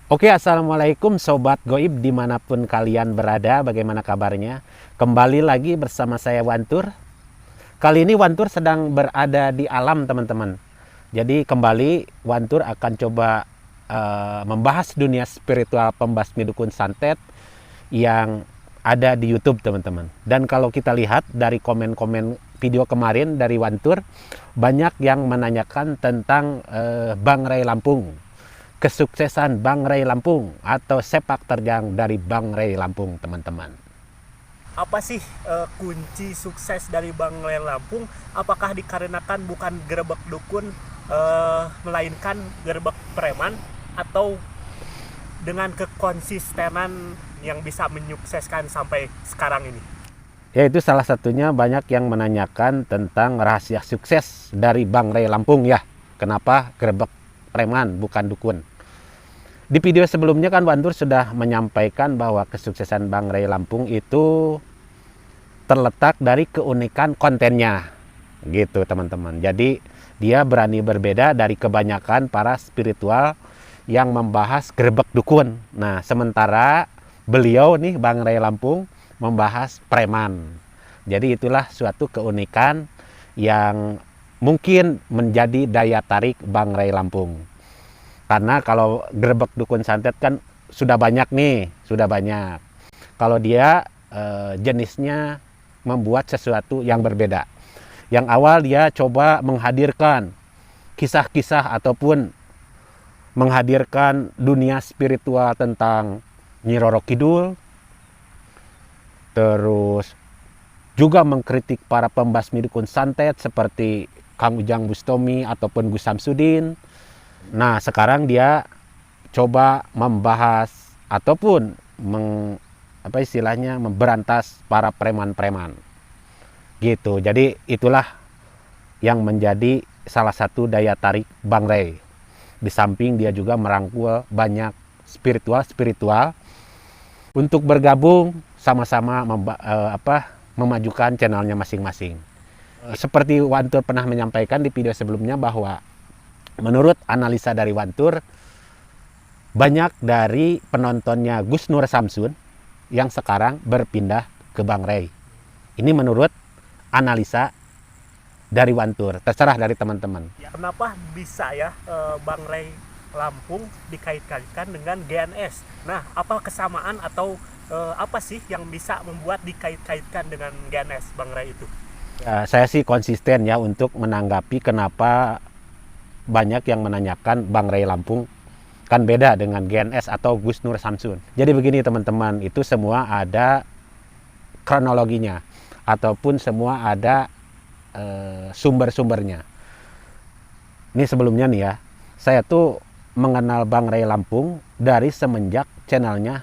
Oke, assalamualaikum Sobat Goib dimanapun kalian berada, bagaimana kabarnya? Kembali lagi bersama saya Wantur. Kali ini Wantur sedang berada di alam teman-teman. Jadi kembali Wantur akan coba membahas dunia spiritual pembasmi dukun santet yang ada di YouTube teman-teman. Dan kalau kita lihat dari komen-komen video kemarin dari Wantur, banyak yang menanyakan tentang Bang Ray Lampung, kesuksesan Bang Ray Lampung atau sepak terjang dari Bang Ray Lampung teman-teman. Apa sih kunci sukses dari Bang Ray Lampung? Apakah dikarenakan bukan gerebek dukun, melainkan gerebek preman, atau dengan kekonsistenan yang bisa menyukseskan sampai sekarang ini? Ya, itu salah satunya banyak yang menanyakan tentang rahasia sukses dari Bang Ray Lampung ya. Kenapa gerebek preman bukan dukun? Di video sebelumnya kan Wantur sudah menyampaikan bahwa kesuksesan Bang Ray Lampung itu terletak dari keunikan kontennya gitu teman-teman. Jadi dia berani berbeda dari kebanyakan para spiritual yang membahas gerebek dukun. Nah, sementara beliau nih Bang Ray Lampung membahas preman. Jadi itulah suatu keunikan yang mungkin menjadi daya tarik Bang Ray Lampung. Karena kalau gerebek dukun santet kan sudah banyak nih, sudah banyak. Kalau dia jenisnya membuat sesuatu yang berbeda. Yang awal dia coba menghadirkan kisah-kisah ataupun menghadirkan dunia spiritual tentang Nyi Roro Kidul, terus juga mengkritik para pembasmi dukun santet seperti Kang Ujang Bustomi ataupun Gus Samsudin. Nah, sekarang dia coba membahas ataupun memberantas para preman-preman. Gitu. Jadi itulah yang menjadi salah satu daya tarik Bang Ray. Di samping dia juga merangkul banyak spiritual untuk bergabung sama-sama memajukan channelnya masing-masing. Seperti Wantur pernah menyampaikan di video sebelumnya bahwa menurut analisa dari Wantur, banyak dari penontonnya Gus Nur Samsun yang sekarang berpindah ke Bang Ray. Ini menurut analisa dari Wantur, terserah dari teman-teman. Ya, kenapa bisa ya Bang Ray Lampung dikait-kaitkan dengan GNS? Nah, apa kesamaan atau apa sih yang bisa membuat dikait-kaitkan dengan GNS Bang Ray itu? Ya, saya sih konsisten ya untuk menanggapi kenapa banyak yang menanyakan Bang Ray Lampung kan beda dengan GNS atau Gus Nur Samsun. Jadi begini teman-teman, itu semua ada kronologinya ataupun semua ada sumber-sumbernya. Ini sebelumnya nih ya, saya tuh mengenal Bang Ray Lampung dari semenjak channelnya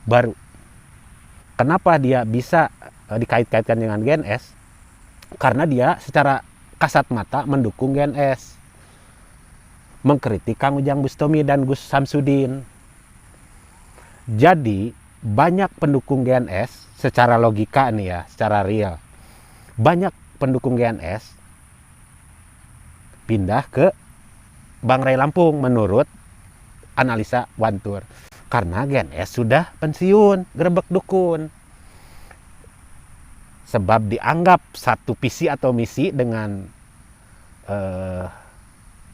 baru. Kenapa dia bisa dikait-kaitkan dengan GNS? Karena dia secara kasat mata mendukung GNS, mengkritik Kang Ujang Bustomi dan Gus Samsudin. Jadi banyak pendukung GNS secara logika nih ya, secara real, banyak pendukung GNS pindah ke Bang Ray Lampung menurut analisa Wantur. Karena GNS sudah pensiun gerebek dukun. Sebab dianggap satu visi atau misi dengan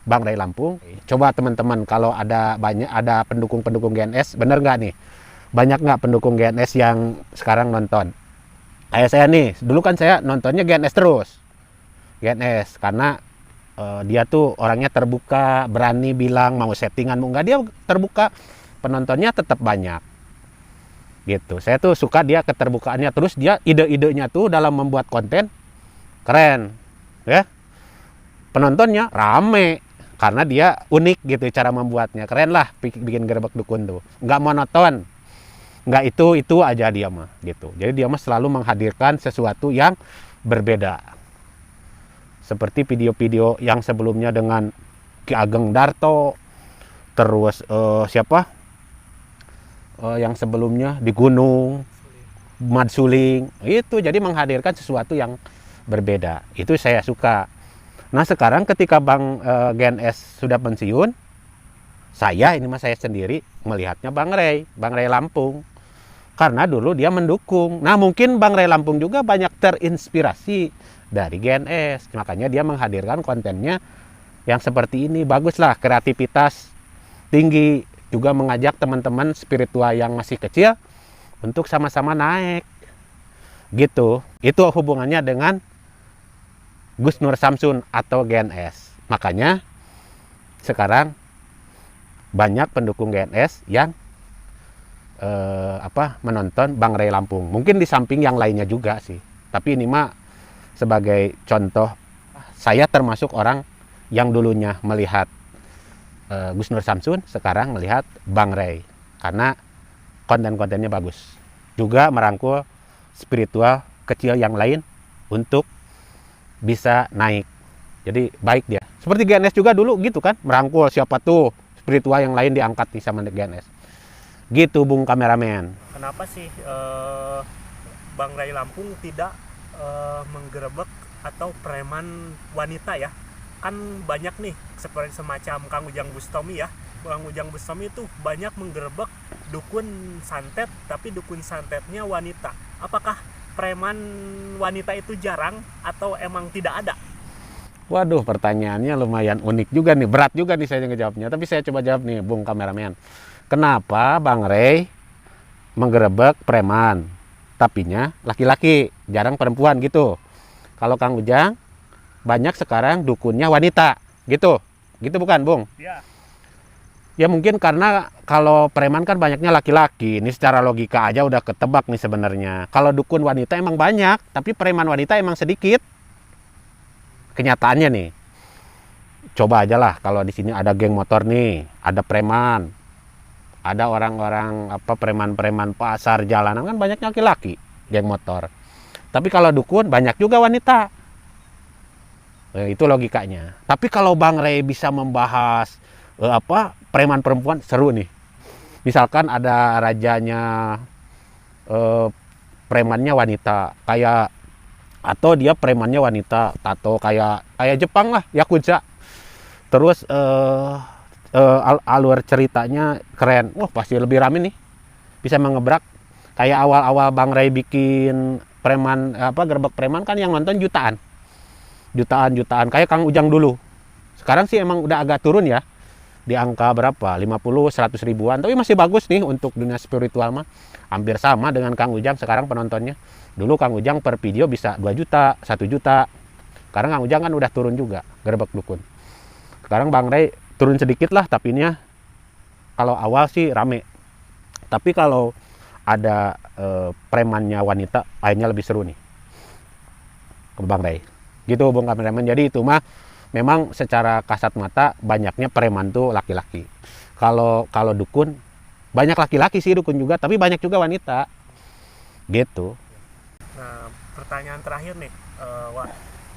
Bang Ray Lampung. Coba teman-teman kalau ada pendukung-pendukung GNS, bener nggak nih? Banyak nggak pendukung GNS yang sekarang nonton? Kayak saya nih, dulu kan saya nontonnya GNS terus. GNS, karena dia tuh orangnya terbuka, berani bilang mau settingan, mau nggak, dia terbuka. Penontonnya tetap banyak. Gitu. Saya tuh suka dia keterbukaannya, terus dia ide-idenya tuh dalam membuat konten keren. Ya. Penontonnya rame karena dia unik gitu cara membuatnya. Keren lah bikin gerebek dukun tuh. Nggak monoton. Nggak itu aja dia mah gitu. Jadi dia mah selalu menghadirkan sesuatu yang berbeda. Seperti video-video yang sebelumnya dengan Ki Ageng Darto, terus yang sebelumnya di gunung Mad Suling, itu jadi menghadirkan sesuatu yang berbeda. Itu saya suka. Nah sekarang ketika Bang GNS sudah pensiun, Saya sendiri melihatnya Bang Ray Lampung. Karena dulu dia mendukung. Nah mungkin Bang Ray Lampung juga banyak terinspirasi dari GNS. Makanya dia menghadirkan kontennya yang seperti ini. Baguslah, kreativitas tinggi. Juga mengajak teman-teman spiritual yang masih kecil untuk sama-sama naik. Gitu. Itu hubungannya dengan Gus Nur Samsun atau GNS. Makanya sekarang banyak pendukung GNS yang menonton Bang Ray Lampung. Mungkin di samping yang lainnya juga sih. Tapi ini mah sebagai contoh, saya termasuk orang yang dulunya melihat Gus Nur Samsun, sekarang melihat Bang Ray. Karena konten-kontennya bagus. Juga merangkul spiritual kecil yang lain untuk bisa naik. Jadi baik dia. Seperti GNS juga dulu gitu kan, merangkul siapa tuh spiritual yang lain diangkat nih sama GNS. Gitu Bung Kameramen. Kenapa sih Bang Ray Lampung tidak menggerebek atau preman wanita ya? Kan banyak nih seperti semacam Kang Ujang Bustomi ya. Kang Ujang Bustomi itu banyak menggerebek dukun santet, tapi dukun santetnya wanita. Apakah preman wanita itu jarang atau emang tidak ada? Waduh, pertanyaannya lumayan unik juga nih, berat juga nih saya ngejawabnya. Tapi saya coba jawab nih, Bung Kameramen. Kenapa Bang Ray menggerebek preman, tapinya laki-laki, jarang perempuan gitu? Kalau Kang Ujang, banyak sekarang dukunnya wanita, gitu. Gitu bukan, Bung? Ya. Ya mungkin karena kalau preman kan banyaknya laki-laki. Ini secara logika aja udah ketebak nih sebenarnya. Kalau dukun wanita emang banyak, tapi preman wanita emang sedikit. Kenyataannya nih, coba aja lah kalau di sini ada geng motor nih, ada preman, ada orang-orang preman-preman pasar jalanan kan banyak laki-laki geng motor. Tapi kalau dukun banyak juga wanita. Itu logikanya. Tapi kalau Bang Ray bisa membahas preman perempuan, seru nih. Misalkan ada rajanya premannya wanita, kayak atau dia premannya wanita tato kayak Jepang lah, Yakuza. Terus alur ceritanya keren. Wah, pasti lebih rame nih. Bisa mengebrak. Kayak awal-awal Bang Ray bikin preman gerbek preman kan yang nonton jutaan. Jutaan kayak Kang Ujang dulu. Sekarang sih emang udah agak turun ya. Di angka berapa? 50-100 ribuan. Tapi masih bagus nih untuk dunia spiritual mah. Hampir sama dengan Kang Ujang sekarang penontonnya. Dulu Kang Ujang per video bisa 2 juta, 1 juta. Sekarang Kang Ujang kan udah turun juga, gerbek dukun. Sekarang Bang Ray turun sedikit lah, tapi ini kalau awal sih rame. Tapi kalau ada premannya wanita, lainnya lebih seru nih. Bang Ray. Gitu Bung Kameramen. Jadi itu mah memang secara kasat mata banyaknya preman tuh laki-laki. Kalau dukun, banyak laki-laki sih dukun juga, tapi banyak juga wanita. Gitu. Nah, pertanyaan terakhir nih, Wak.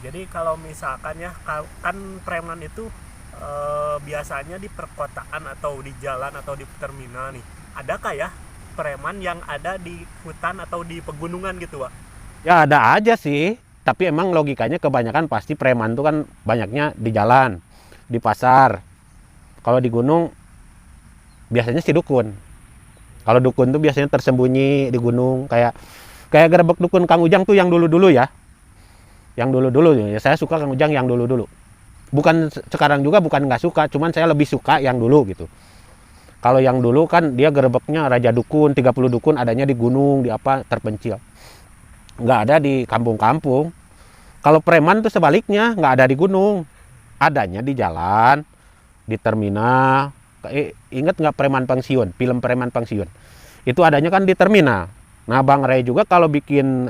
Jadi kalau misalkan ya, kan preman itu biasanya di perkotaan atau di jalan atau di terminal nih. Adakah ya preman yang ada di hutan atau di pegunungan gitu, Wak? Ya ada aja sih, tapi emang logikanya kebanyakan pasti preman tuh kan banyaknya di jalan, di pasar. Kalau di gunung biasanya si dukun. Kalau dukun tuh biasanya tersembunyi di gunung, kayak gerbek dukun Kang Ujang tuh yang dulu-dulu ya. Yang dulu-dulu ya, saya suka Kang Ujang yang dulu-dulu. Bukan sekarang juga, bukan nggak suka, cuman saya lebih suka yang dulu gitu. Kalau yang dulu kan dia gerbeknya raja dukun, 30 dukun adanya di gunung, di terpencil. Nggak ada di kampung-kampung. Kalau preman tuh sebaliknya, nggak ada di gunung. Adanya di jalan, di terminal. Ingat nggak preman pensiun, film preman pensiun? Itu adanya kan di terminal. Nah Bang Ray juga kalau bikin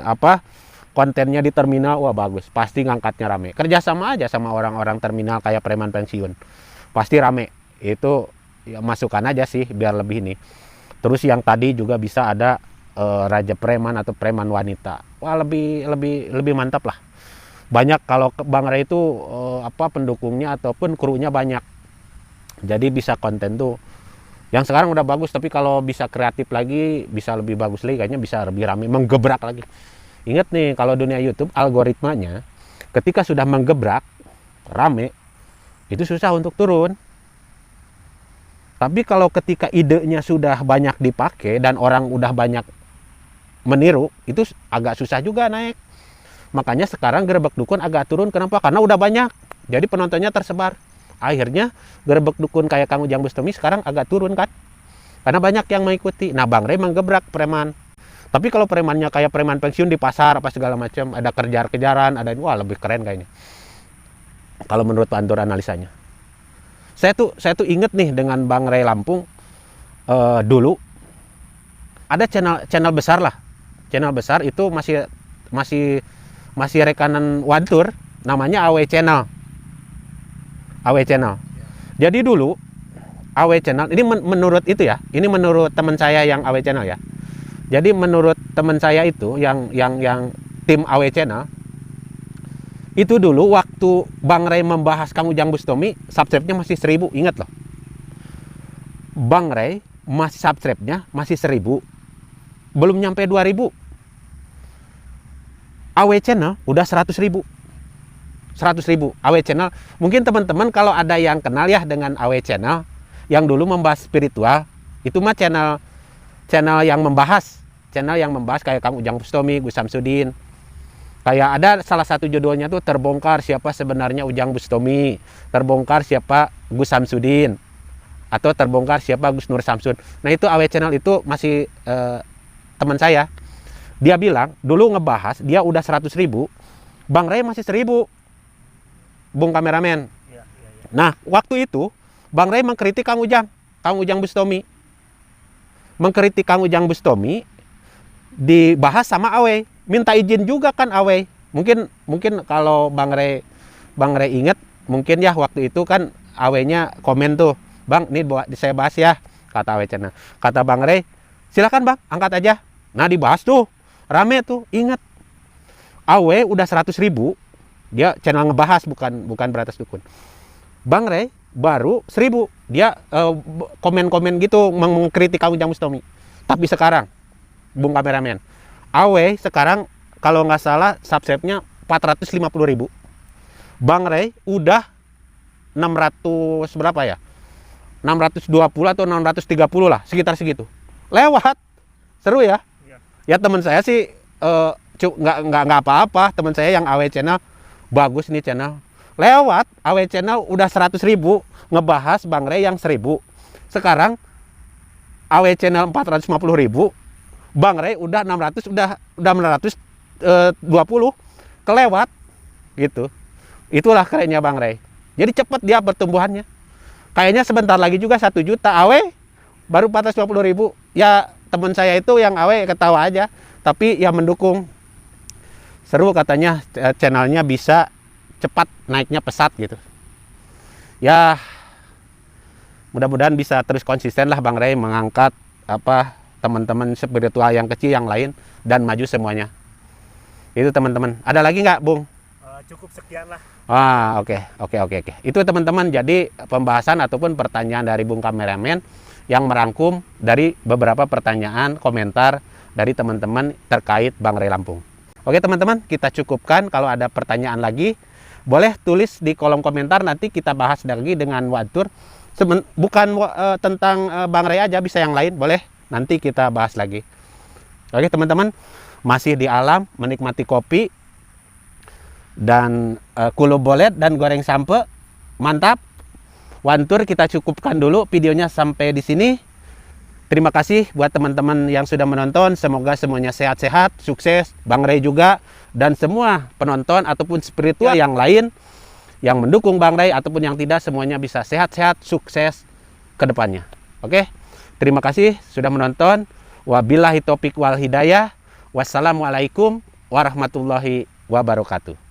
kontennya di terminal, wah bagus, pasti ngangkatnya rame. Kerjasama aja sama orang-orang terminal kayak preman pensiun, pasti rame. Itu ya, masukan aja sih biar lebih nih. Terus yang tadi juga bisa ada raja preman atau preman wanita. Wah lebih mantap lah. Banyak kalau Bang Ray itu pendukungnya ataupun krunya banyak. Jadi bisa konten tuh yang sekarang udah bagus, tapi kalau bisa kreatif lagi, bisa lebih bagus lagi, kayaknya bisa lebih rame, menggebrak lagi. Ingat nih, kalau dunia YouTube, algoritmanya, ketika sudah menggebrak, rame, itu susah untuk turun. Tapi kalau ketika idenya sudah banyak dipakai dan orang udah banyak meniru, itu agak susah juga naik. Makanya sekarang Gerebek Dukun agak turun. Kenapa? Karena udah banyak. Jadi penontonnya tersebar. Akhirnya Gerebek Dukun kayak Kang Ujang Bustami sekarang agak turun kan. Karena banyak yang mengikuti. Nah, Bang Rey menggebrak preman. Tapi kalau premannya kayak preman pensiun di pasar apa segala macam, ada kejar-kejaran, ada wah lebih keren kayaknya. Kalau menurut Pak Antur analisanya. Saya tuh inget nih dengan Bang Rey Lampung dulu ada channel besar lah. Channel besar itu masih rekanan Wantur, namanya AW Channel. AW Channel. Jadi dulu AW Channel ini menurut itu ya. Ini menurut teman saya yang AW Channel ya. Jadi menurut teman saya itu yang tim AW Channel itu dulu waktu Bang Rey membahas Kang Ujang Bustami, subscribe-nya masih 1000, ingat loh. Bang Rey masih subscribe-nya masih 1000. Belum nyampe 2000. AW Channel udah 100.000. 100.000 AW Channel. Mungkin teman-teman kalau ada yang kenal ya dengan AW Channel yang dulu membahas spiritual, itu mah channel yang membahas kayak Kang Ujang Bustami, Gus Samsudin. Kayak ada salah satu judulnya tuh terbongkar siapa sebenarnya Ujang Bustami, terbongkar siapa Gus Samsudin, atau terbongkar siapa Gus Nur Samsud. Nah itu AW Channel itu masih teman saya. Dia bilang dulu ngebahas dia udah 100.000, Bang Rey masih 1000, Bung kameramen. Nah waktu itu Bang Rey mengkritik Kang Ujang Bustami, mengkritik Kang Ujang Bustami, dibahas sama AW. Minta izin juga kan AW. Mungkin kalau Bang Rey inget, mungkin ya waktu itu kan AW-nya komen tuh, Bang, ini saya bahas ya, kata AW Channel. Kata Bang Rey, silakan Bang, angkat aja. Nah dibahas tuh, rame tuh, ingat. AW udah 100.000, dia channel ngebahas bukan Beratas Dukun. Bang Rey baru 1000, dia komen-komen gitu mengkritik Kang Ujang Bustami. Tapi sekarang, Bung kameramen, AW sekarang kalau nggak salah subscribe-nya 450.000. Bang Rey udah 600 berapa ya? 620 atau 630 lah, sekitar segitu. Lewat. Seru ya? Ya teman saya sih nggak apa-apa. Teman saya yang AW Channel bagus nih channel. Lewat AW Channel udah 100.000 ngebahas Bang Rey yang 1000. Sekarang AW Channel 450.000. Bang Rey udah 600, udah 920 kelewat gitu. Itulah kerennya Bang Rey. Jadi cepat dia pertumbuhannya. Kayaknya sebentar lagi juga 1 juta. AW baru 450.000. Ya teman saya itu yang AW ketawa aja, tapi ya mendukung. Seru katanya channelnya bisa cepat naiknya pesat gitu. Ya mudah-mudahan bisa terus konsisten lah Bang Rey mengangkat teman-teman spiritual yang kecil yang lain dan maju semuanya. Itu teman-teman. Ada lagi nggak, Bung? Cukup sekian lah. Oke. Itu teman-teman, jadi pembahasan ataupun pertanyaan dari Bung kameramen yang merangkum dari beberapa pertanyaan, komentar dari teman-teman terkait Bang Rey Lampung. Oke teman-teman, kita cukupkan. Kalau ada pertanyaan lagi, boleh tulis di kolom komentar, nanti kita bahas lagi dengan Wantur. Bukan tentang Bang Rey aja, bisa yang lain, boleh. Nanti kita bahas lagi. Oke teman-teman, masih di alam menikmati kopi dan kulo bolet dan goreng sampe. Mantap. Wantur, kita cukupkan dulu videonya sampai di sini. Terima kasih buat teman-teman yang sudah menonton. Semoga semuanya sehat-sehat, sukses. Bang Rey juga dan semua penonton ataupun spiritual yang lain yang mendukung Bang Rey ataupun yang tidak, semuanya bisa sehat-sehat, sukses ke depannya. Oke. Terima kasih sudah menonton. Wabillahi taufiq wal hidayah. Wassalamualaikum warahmatullahi wabarakatuh.